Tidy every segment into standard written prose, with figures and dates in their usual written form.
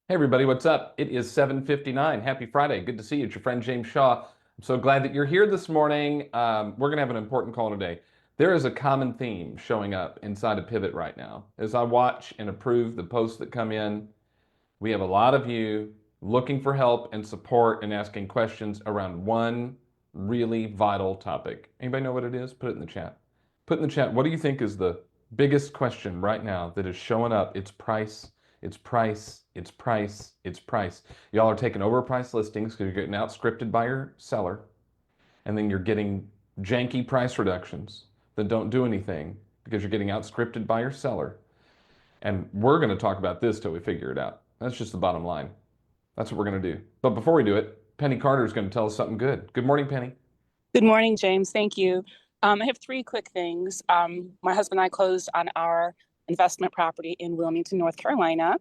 Hey everybody, what's up? It is 7:59. Happy Friday. Good to see you. It's your friend James Shaw. I'm so glad that you're here this morning. We're going to have an important call today. There is a common theme showing up inside of Pivot right now. As I watch and approve the posts that come in, we have a lot of you looking for help and support and asking questions around one really vital topic. Anybody know what it is? Put it in the chat. Put in the chat, what do you think is the biggest question right now that is showing up? It's price, it's price, it's price, it's price. Y'all are taking overpriced listings because you're getting outscripted by your seller, and then you're getting janky price reductions that don't do anything because you're getting outscripted by your seller. And we're going to talk about this till we figure it out. That's just the bottom line. That's what we're going to do. But before we do it, Penny Carter is going to tell us something good. Good morning, Penny. Good morning, James. Thank you. I have three quick things. My husband and I closed on our investment property in Wilmington, North Carolina.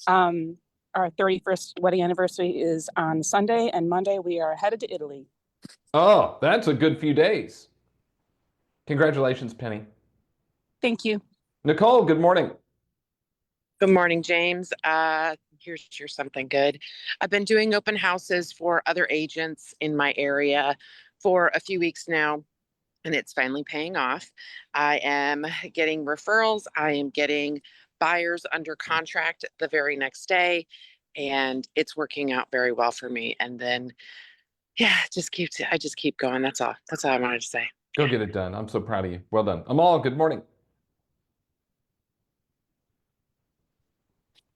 Our 31st wedding anniversary is on Sunday, and Monday we are headed to Italy. Oh, that's a good few days. Congratulations, Penny. Thank you. Nicole, good morning. Good morning, James. Here's something good. I've been doing open houses for other agents in my area for a few weeks now, and it's finally paying off. I am getting referrals. I am getting buyers under contract the very next day, and it's working out very well for me. And then, yeah, I just keep going. That's all. That's all I wanted to say. Go get it done. I'm so proud of you. Well done. Amal, good morning.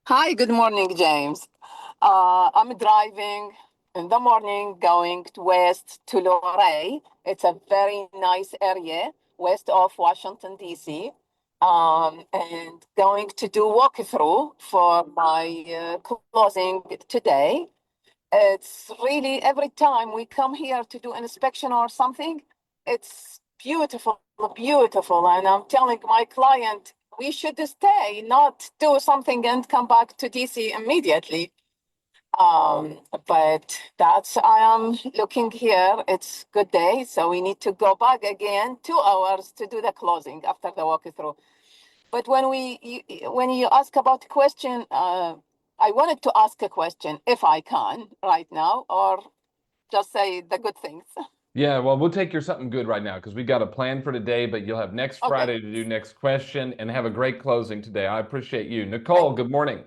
Hi, good morning, James. I'm driving in the morning going west to Luray. It's a very nice area west of Washington, D.C. And going to do walkthrough for my closing today. It's really every time we come here to do an inspection or something, it's beautiful, beautiful. And I'm telling my client, we should stay, not do something and come back to DC immediately. But I am looking here. It's good day, so we need to go back again 2 hours to do the closing after the walkthrough. But when you ask about the question, I wanted to ask a question if I can right now, or just say the good things. Yeah, well, we'll take your something good right now because we got a plan for today, but you'll have next Friday to do next question and have a great closing today. I appreciate you. Nicole, good morning.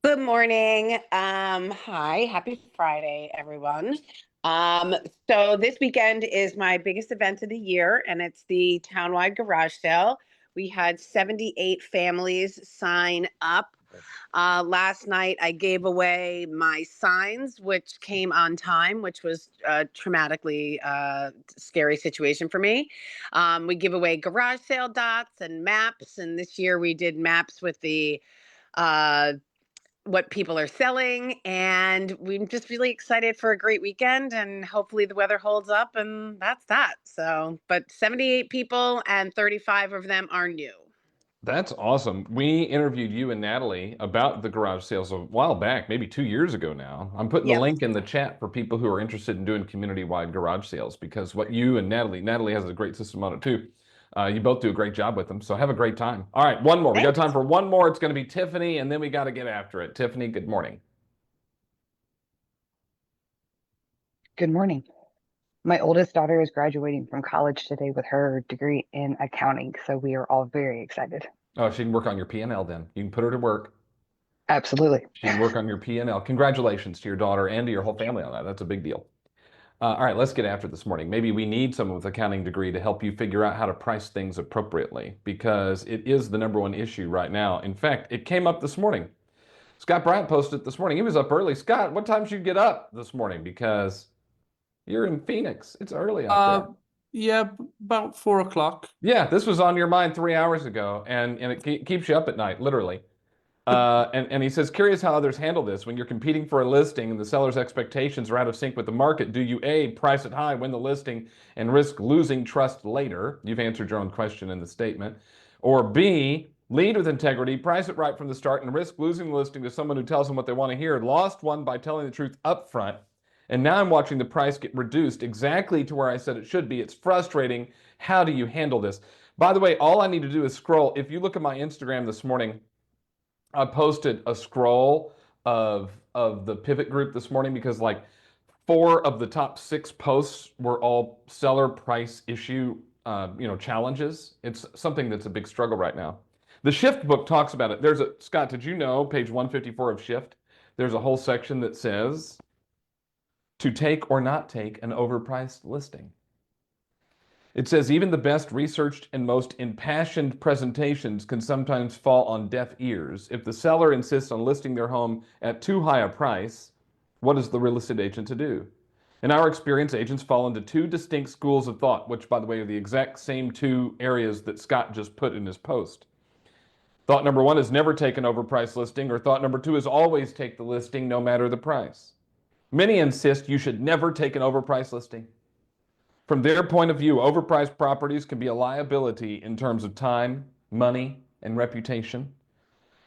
Good morning. Hi, happy Friday, everyone. So this weekend is my biggest event of the year, and it's the townwide garage sale. We had 78 families sign up. Last night, I gave away my signs, which came on time, which was a traumatically scary situation for me. We give away garage sale dots and maps, and this year we did maps with the what people are selling, and we're just really excited for a great weekend, and hopefully the weather holds up, and that's that. So, but 78 people and 35 of them are new. That's awesome. We interviewed you and Natalie about the garage sales a while back, maybe 2 years ago now. I'm putting the link in the chat for people who are interested in doing community-wide garage sales because what you and Natalie has a great system on it too. You both do a great job with them, so have a great time. All right, one more. We got time for one more. It's going to be Tiffany, and then we got to get after it. Tiffany, good morning. Good morning. My oldest daughter is graduating from college today with her degree in accounting, so we are all very excited. Oh, she can work on your P&L then. You can put her to work. Absolutely. She can work on your P&L. Congratulations to your daughter and to your whole family on that. That's a big deal. All right, let's get after this morning. Maybe we need someone with an accounting degree to help you figure out how to price things appropriately because it is the #1 issue right now. In fact, it came up this morning. Scott Bryant posted it this morning. He was up early. Scott, what time did you get up this morning? Because you're in Phoenix. It's early out there. Yeah, about 4 o'clock. Yeah, this was on your mind 3 hours ago, and it keeps you up at night, literally. And he says, curious how others handle this. When you're competing for a listing and the seller's expectations are out of sync with the market, do you A, price it high, win the listing, and risk losing trust later? You've answered your own question in the statement. Or B, lead with integrity, price it right from the start, and risk losing the listing to someone who tells them what they want to hear. Lost one by telling the truth up front. And now I'm watching the price get reduced exactly to where I said it should be. It's frustrating. How do you handle this? By the way, all I need to do is scroll. If you look at my Instagram this morning, I posted a scroll of the pivot group this morning because like 4 of the top 6 posts were all seller price issue, challenges. It's something that's a big struggle right now. The Shift book talks about it. Scott, did you know, page 154 of Shift, there's a whole section that says to take or not take an overpriced listing. It says even the best researched and most impassioned presentations can sometimes fall on deaf ears. If the seller insists on listing their home at too high a price, what is the real estate agent to do? In our experience, agents fall into 2 distinct schools of thought, which, by the way, are the exact same 2 areas that Scott just put in his post. Thought number 1 is never take an overpriced listing, or thought number 2 is always take the listing no matter the price. Many insist you should never take an overpriced listing. From their point of view, overpriced properties can be a liability in terms of time, money, and reputation.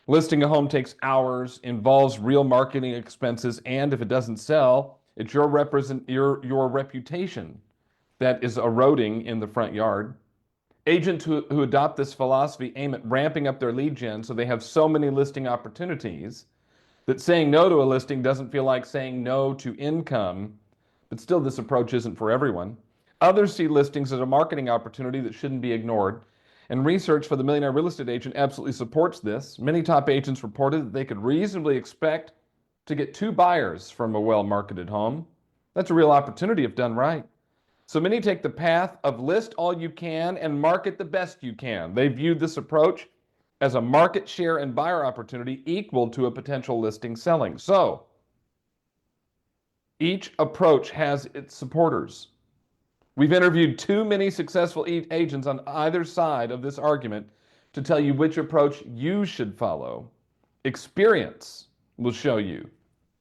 Listing a home takes hours, involves real marketing expenses, and if it doesn't sell, it's your reputation that is eroding in the front yard. Agents who adopt this philosophy aim at ramping up their lead gen so they have so many listing opportunities that saying no to a listing doesn't feel like saying no to income, but still this approach isn't for everyone. Others see listings as a marketing opportunity that shouldn't be ignored. And research for the Millionaire Real Estate Agent absolutely supports this. Many top agents reported that they could reasonably expect to get 2 buyers from a well-marketed home. That's a real opportunity if done right. So many take the path of list all you can and market the best you can. They view this approach as a market share and buyer opportunity equal to a potential listing selling. So each approach has its supporters. We've interviewed too many successful agents on either side of this argument to tell you which approach you should follow. Experience will show you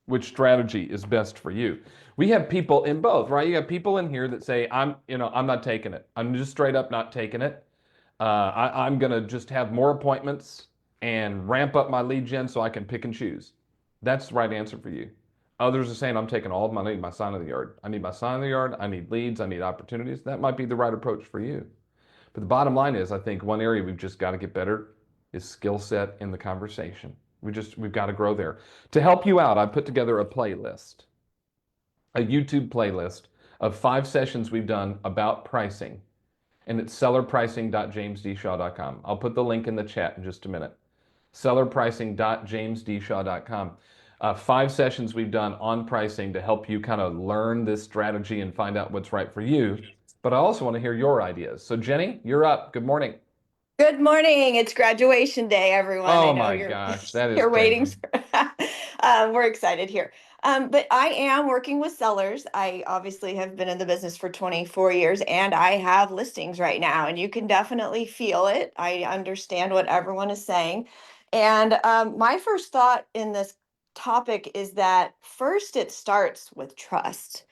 which strategy is best for you. We have people in both, right? You have people in here that say, I'm not taking it. I'm just straight up not taking it. I'm going to just have more appointments and ramp up my lead gen so I can pick and choose. That's the right answer for you. Others are saying, I'm taking all of them. I need my sign of the yard. I need my sign of the yard. I need leads. I need opportunities. That might be the right approach for you. But the bottom line is, I think one area we've just got to get better is skill set in the conversation. We've got to grow there. To help you out, I put together a playlist, a YouTube playlist of 5 sessions we've done about pricing. And it's sellerpricing.jamesdshaw.com. I'll put the link in the chat in just a minute. Sellerpricing.jamesdshaw.com. 5 sessions we've done on pricing to help you kind of learn this strategy and find out what's right for you. But I also want to hear your ideas. So Jenny, you're up. Good morning. Good morning. It's graduation day, everyone. I Oh know my you're, gosh, that is you're waiting. crazy. We're excited here. But I am working with sellers. I obviously have been in the business for 24 years and I have listings right now, and you can definitely feel it. I understand what everyone is saying. And my first thought in this topic is that first it starts with trust.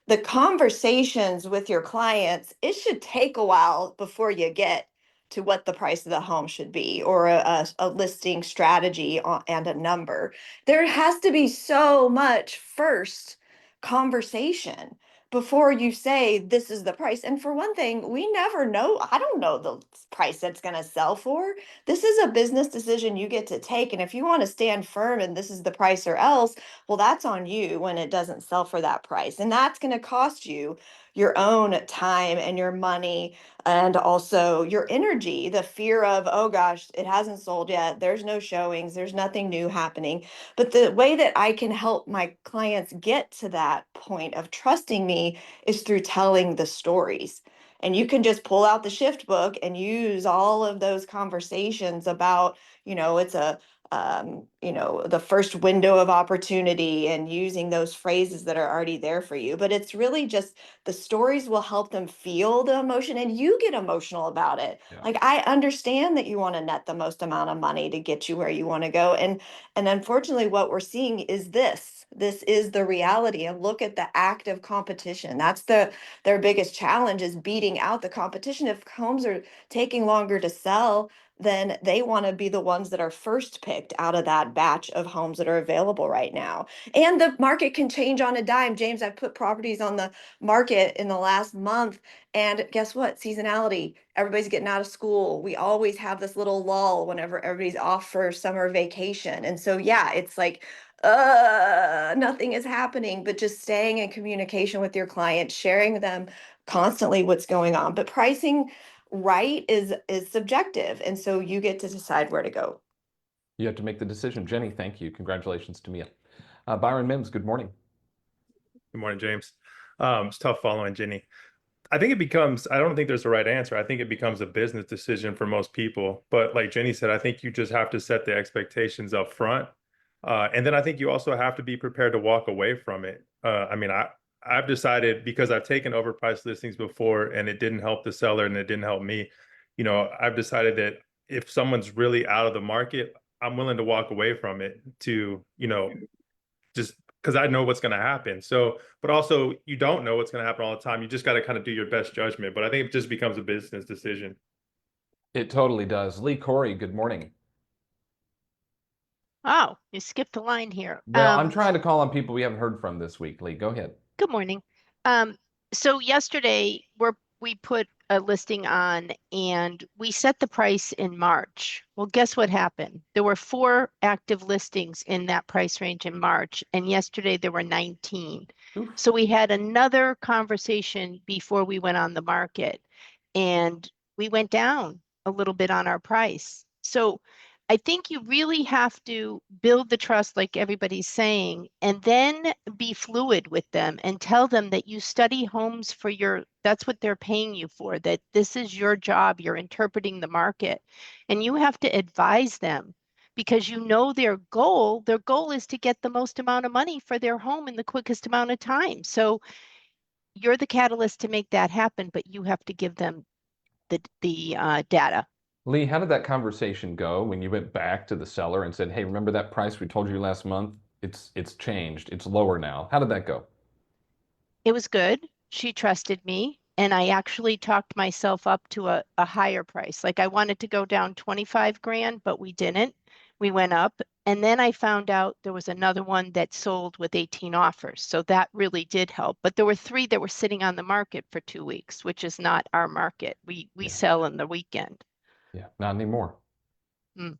The conversations with your clients, it should take a while before you get to what the price of the home should be, or a listing strategy and a number. There has to be so much first conversation before you say this is the price. And for one thing, we never know. I don't know the price that's going to sell for. This is a business decision you get to take. And if you want to stand firm and this is the price or else, well, that's on you when it doesn't sell for that price. And that's going to cost you your own time and your money, and also your energy, the fear of, oh gosh, it hasn't sold yet. There's no showings. There's nothing new happening. But the way that I can help my clients get to that point of trusting me is through telling the stories. And you can just pull out the shift book and use all of those conversations about, it's the first window of opportunity, and using those phrases that are already there for you. But it's really just the stories will help them feel the emotion, and you get emotional about it. Yeah. Like, I understand that you want to net the most amount of money to get you where you want to go. And unfortunately, what we're seeing is this is the reality. And look at the active competition. That's their biggest challenge, is beating out the competition. If homes are taking longer to sell, then they want to be the ones that are first picked out of that batch of homes that are available right now. And the market can change on a dime. James, I've put properties on the market in the last month, and guess what? Seasonality. Everybody's getting out of school. We always have this little lull whenever everybody's off for summer vacation. And so, yeah, it's like, nothing is happening, but just staying in communication with your client, sharing them constantly what's going on. But pricing right is subjective. And so you get to decide where to go. You have to make the decision. Jenny, thank you. Congratulations to Mia. Byron Mims, good morning. Good morning, James. It's tough following Jenny. I think it becomes, I don't think there's a right answer. I think it becomes a business decision for most people. But like Jenny said, I think you just have to set the expectations up front. And then I think you also have to be prepared to walk away from it. I've decided, because I've taken overpriced listings before and it didn't help the seller and it didn't help me, I've decided that if someone's really out of the market, I'm willing to walk away from it to, just because I know what's going to happen. So, but also you don't know what's going to happen all the time. You just got to kind of do your best judgment. But I think it just becomes a business decision. It totally does. Lee Corey, good morning. Oh, you skipped a line here. Well, I'm trying to call on people we haven't heard from this week. Lee, go ahead. Good morning. So yesterday we put a listing on and we set the price in March. Well, guess what happened? There were 4 active listings in that price range in March, and yesterday there were 19. Oof. So we had another conversation before we went on the market, and we went down a little bit on our price. So I think you really have to build the trust, like everybody's saying, and then be fluid with them and tell them that you study homes for that's what they're paying you for, that this is your job, you're interpreting the market. And you have to advise them, because their goal is to get the most amount of money for their home in the quickest amount of time. So you're the catalyst to make that happen, but you have to give them the data. Lee, how did that conversation go when you went back to the seller and said, hey, remember that price we told you last month? It's changed. It's lower now. How did that go? It was good. She trusted me, and I actually talked myself up to a higher price. Like, I wanted to go down 25 grand, but we didn't. We went up, and then I found out there was another one that sold with 18 offers. So that really did help. But there were 3 that were sitting on the market for 2 weeks, which is not our market. We sell in the weekend. Yeah, not anymore. Mm.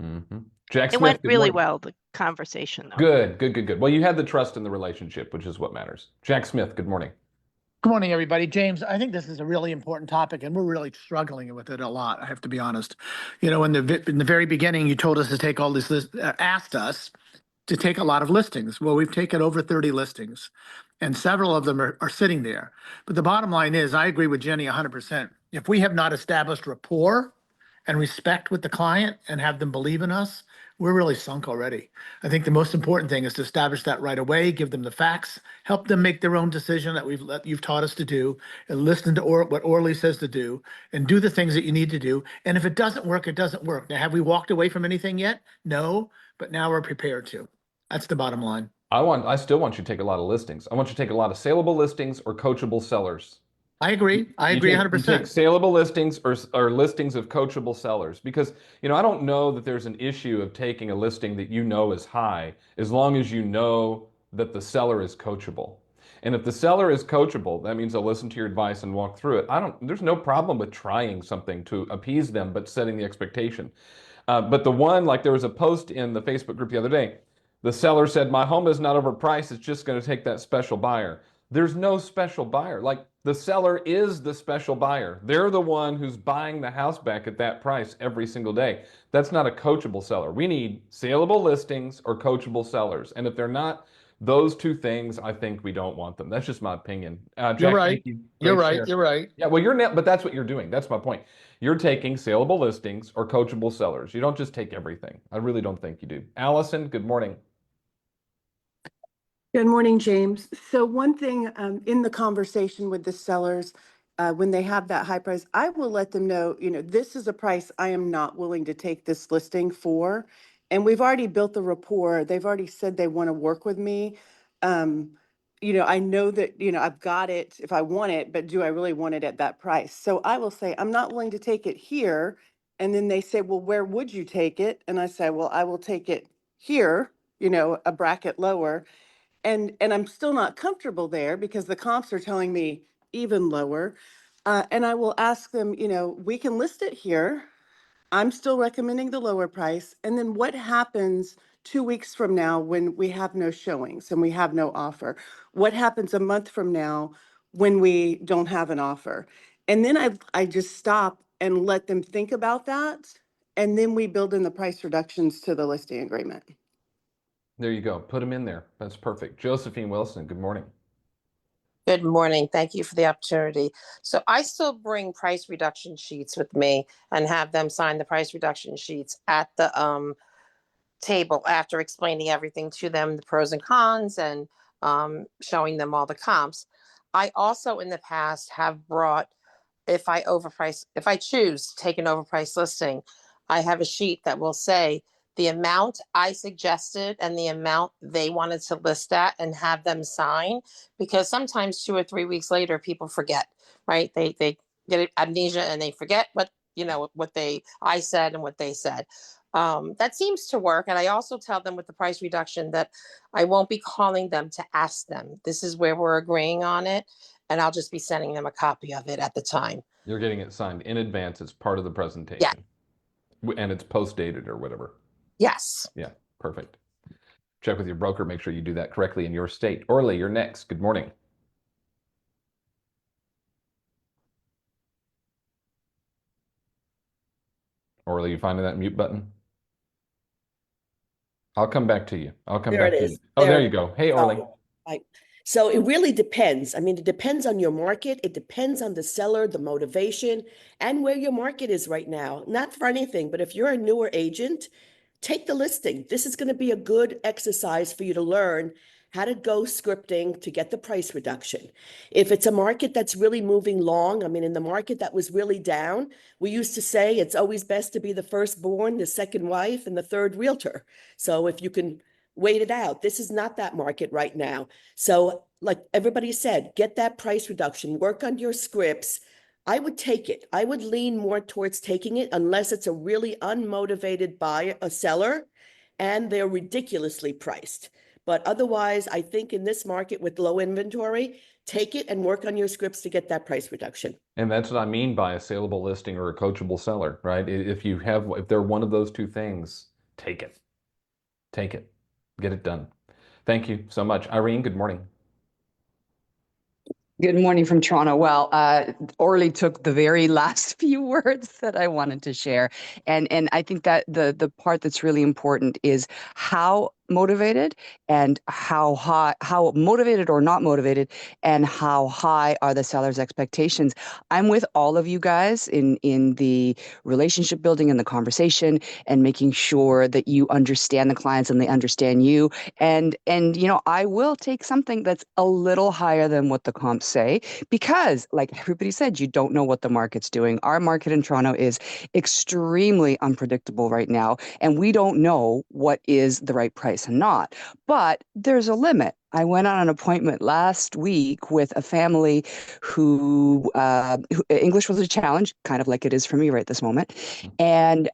Mm-hmm. Jack It Smith, went good really morning. well, the conversation, though. Good. Well, you had the trust in the relationship, which is what matters. Jack Smith, good morning. Good morning, everybody. James, I think this is a really important topic, and we're really struggling with it a lot, I have to be honest. In the very beginning, you told us to take all this asked us to take a lot of listings. Well, we've taken over 30 listings, and several of them are sitting there. But the bottom line is, I agree with Jenny 100%. If we have not established rapport and respect with the client and have them believe in us, we're really sunk already. I think the most important thing is to establish that right away, give them the facts, help them make their own decision that you've taught us to do, and listen to what Orly says to do, and do the things that you need to do. And if it doesn't work, it doesn't work. Now, have we walked away from anything yet? No, but now we're prepared to. That's the bottom line. I still want you to take a lot of listings. I want you to take a lot of saleable listings or coachable sellers. I agree. I agree 100%. You take saleable listings or listings of coachable sellers, because I don't know that there's an issue of taking a listing that is high, as long as you know that the seller is coachable. And if the seller is coachable, that means they'll listen to your advice and walk through it. There's no problem with trying something to appease them, but setting the expectation. But the one, like, there was a post in the Facebook group the other day. The seller said, my home is not overpriced. It's just going to take that special buyer. There's no special buyer. Like, the seller is the special buyer. They're the one who's buying the house back at that price every single day. That's not a coachable seller. We need saleable listings or coachable sellers. And if they're not those 2 things, I think we don't want them. That's just my opinion. Jack, you're right. Thank you. You're right. Share. You're right. Yeah, well, but that's what you're doing. That's my point. You're taking saleable listings or coachable sellers. You don't just take everything. I really don't think you do. Allison, good morning. Good morning, James. So one thing in the conversation with the sellers, when they have that high price, I will let them know, this is a price I am not willing to take this listing for. And we've already built the rapport. They've already said they want to work with me. I know that, I've got it if I want it, but do I really want it at that price? So I will say, I'm not willing to take it here And then they say, well, where would you take it? And I say, well, I will take it here, a bracket lower. And I'm still not comfortable there because the comps are telling me even lower. And I will ask them, we can list it here. I'm still recommending the lower price. And then what happens 2 weeks from now when we have no showings and we have no offer? What happens a month from now when we don't have an offer? And then I just stop and let them think about that. And then we build in the price reductions to the listing agreement. There you go. Put them in there. That's perfect. Josephine Wilson, good morning. Good morning. Thank you for the opportunity. So I still bring price reduction sheets with me and have them sign the price reduction sheets at the table after explaining everything to them, the pros and cons, and showing them all the comps. I also in the past have brought, if I choose to take an overpriced listing, I have a sheet that will say the amount I suggested and the amount they wanted to list at and have them sign, because sometimes 2 or 3 weeks later people forget, right? They get amnesia and they forget what I said and what they said. That seems to work. And I also tell them with the price reduction that I won't be calling them to ask them. This is where we're agreeing on it. And I'll just be sending them a copy of it at the time. You're getting it signed in advance. It's part of the presentation. Yeah. And it's post-dated or whatever. Yes. Yeah, perfect. Check with your broker. Make sure you do that correctly in your state. Orly, you're next. Good morning. Orly, you finding that mute button? I'll come back to you. I'll come There back it to is. you. Oh, there There you it go. Hey, Orly. Right. So it really depends. I mean, it depends on your market. It depends on the seller, the motivation, and where your market is right now. Not for anything, but if you're a newer agent, take the listing. This is going to be a good exercise for you to learn how to go scripting to get the price reduction. If it's a market that's really moving long, I mean, in the market that was really down, we used to say it's always best to be the firstborn, the second wife, and the third realtor. So if you can wait it out, this is not that market right now. So like everybody said, get that price reduction, work on your scripts. I would take it. I would lean more towards taking it unless it's a really unmotivated buyer, a seller, and they're ridiculously priced. But otherwise, I think in this market with low inventory, take it and work on your scripts to get that price reduction. And that's what I mean by a saleable listing or a coachable seller, right? If they're one of those two things, take it. Take it. Get it done. Thank you so much. Irene, good morning. Good morning from Toronto. Well, Orly took the very last few words that I wanted to share. And I think that the part that's really important is how motivated and how motivated or not motivated, and how high are the seller's expectations. I'm with all of you guys in the relationship building and the conversation and making sure that you understand the clients and they understand you. And I will take something that's a little higher than what the comps say, because like everybody said, you don't know what the market's doing. Our market in Toronto is extremely unpredictable right now, and we don't know what is the right price and not. But there's a limit. I went on an appointment last week with a family who English was a challenge, kind of like it is for me right this moment. And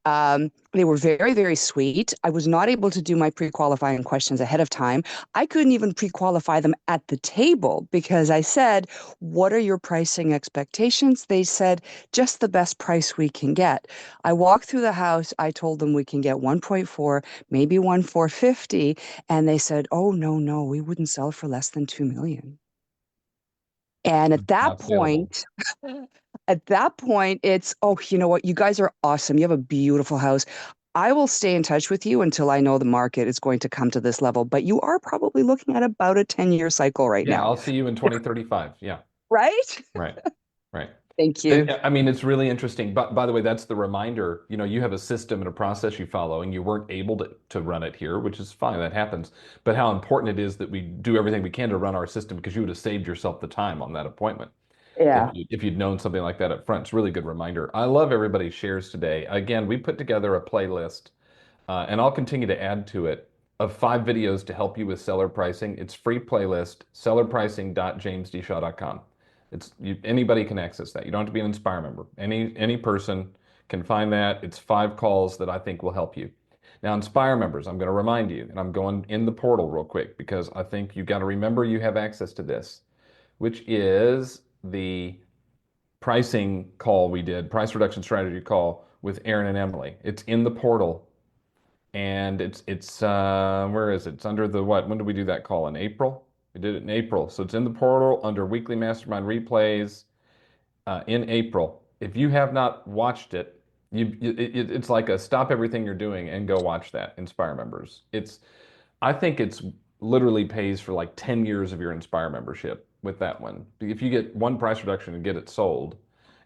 they were very, very sweet. I was not able to do my pre-qualifying questions ahead of time. I couldn't even pre-qualify them at the table because I said, what are your pricing expectations? They said, just the best price we can get. I walked through the house. I told them we can get 1.4, maybe 1.450. And they said, oh, no, we wouldn't sell for less than 2 million. And at that point, it's, oh, you know what? You guys are awesome. You have a beautiful house. I will stay in touch with you until I know the market is going to come to this level. But you are probably looking at about a 10-year cycle right now. Yeah, I'll see you in 2035. Yeah. Right? Right. Right. Thank you. I mean, it's really interesting. But by the way, that's the reminder. You have a system and a process you follow, and you weren't able to run it here, which is fine. That happens. But how important it is that we do everything we can to run our system, because you would have saved yourself the time on that appointment. Yeah. If you'd known something like that up front. It's a really good reminder. I love everybody's shares today. Again, we put together a playlist, and I'll continue to add to it, of 5 videos to help you with seller pricing. It's free playlist, sellerpricing.jamesdshaw.com. Anybody can access that. You don't have to be an Inspire member. Any person can find that. It's 5 calls that I think will help you. Now, Inspire members, I'm going to remind you, and I'm going in the portal real quick because I think you got to remember you have access to this, which is the pricing call we did, price reduction strategy call with Aaron and Emily. It's in the portal, and it's where is it? It's under the what? When did we do that call? In April? We did it in April. So it's in the portal under weekly mastermind replays in April. If you have not watched it, it's like a stop everything you're doing and go watch that, Inspire members. I think it's literally pays for like 10 years of your Inspire membership with that one. If you get one price reduction and get it sold,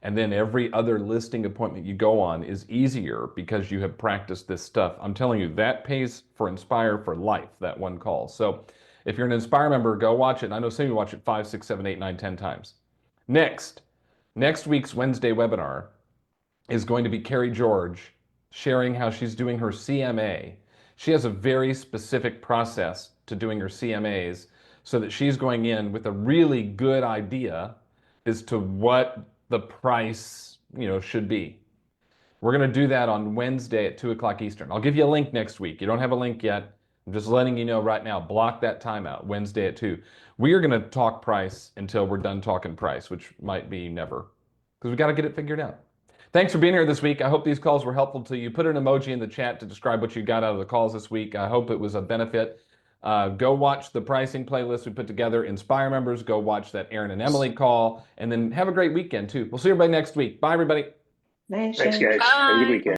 and then every other listing appointment you go on is easier because you have practiced this stuff. I'm telling you, that pays for Inspire for life, that one call. So if you're an Inspire member, go watch it. And I know some of you watch it 5, 6, 7, 8, 9, 10 times. Next week's Wednesday webinar is going to be Carrie George sharing how she's doing her CMA. She has a very specific process to doing her CMAs so that she's going in with a really good idea as to what the price, should be. We're going to do that on Wednesday at 2 o'clock Eastern. I'll give you a link next week. You don't have a link yet. I'm just letting you know right now. Block that time out, Wednesday at 2. We are going to talk price until we're done talking price, which might be never, because we got to get it figured out. Thanks for being here this week. I hope these calls were helpful to you. Put an emoji in the chat to describe what you got out of the calls this week. I hope it was a benefit. Go watch the pricing playlist we put together. Inspire members, go watch that Aaron and Emily call, and then have a great weekend too. We'll see everybody next week. Bye, everybody. Thanks, Thanks, guys. Have a good weekend.